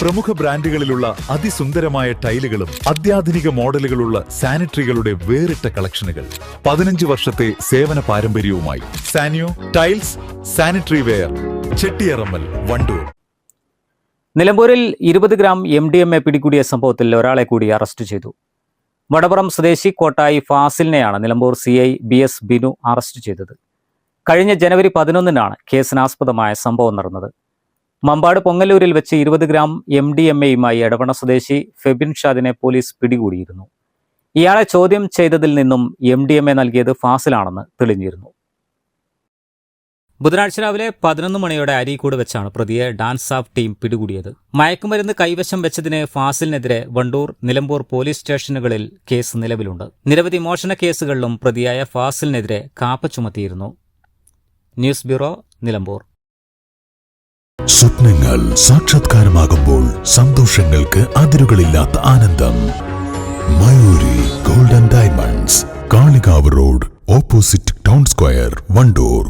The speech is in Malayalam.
പ്രമുഖ ബ്രാൻഡുകളിലുള്ള അതിസുന്ദരമായ ടൈലുകളും അത്യാധുനിക മോഡലുകളുള്ള സാനിറ്ററികളുടെ വേറിട്ട കളക്ഷനുകൾ. 15 വർഷത്തെ സേവന പാരമ്പര്യവുമായി സാനിയോ tiles, sanitary ware, Chettiyarammal, Wandoor. നിലമ്പൂരിൽ 20 ഗ്രാം MDMA പിടികൂടിയ സംഭവത്തിൽ ഒരാളെ കൂടി അറസ്റ്റ് ചെയ്തു. വടപുറം സ്വദേശി കോട്ടായി ഫാസിലിനെയാണ് Nilambur CI BS Binu arrest ചെയ്തത്. കഴിഞ്ഞ ജനുവരി 11-നാണ് കേസിനാസ്പദമായ സംഭവം നടന്നത്. മമ്പാട് പൊങ്ങല്ലൂരിൽ വെച്ച് 20 ഗ്രാം MDMA-യുമായി എടവണ്ണ സ്വദേശി ഫെബിൻ ഷാദിനെ പോലീസ് പിടികൂടിയിരുന്നു. ഇയാളെ ചോദ്യം ചെയ്തതിൽ നിന്നും MDMA നൽകിയത് ഫാസിലാണെന്ന് തെളിഞ്ഞിരുന്നു. ബുധനാഴ്ച രാവിലെ 11 മണിയോടെ അരീക്കോട് വെച്ചാണ് പ്രതിയെ ഡാൻസ് ഓഫ് ടീം പിടികൂടിയത്. മയക്കുമരുന്ന് കൈവശം വെച്ചതിന് ഫാസിലിനെതിരെ വണ്ടൂർ, നിലമ്പൂർ പോലീസ് സ്റ്റേഷനുകളിൽ കേസ് നിലവിലുണ്ട്. നിരവധി മോഷണ കേസുകളിലും പ്രതിയായ ഫാസിലിനെതിരെ കാപ്പ ചുമത്തിയിരുന്നു. News bureau, Nilambur. സ്വപ്നങ്ങൾ സാക്ഷാത്കാരമാകുമ്പോൾ സന്തോഷങ്ങൾക്ക് അതിരുകളില്ലാത്ത ആനന്ദം. Mayuri golden diamonds, Kalikavu road, opposite town square, Wandoor.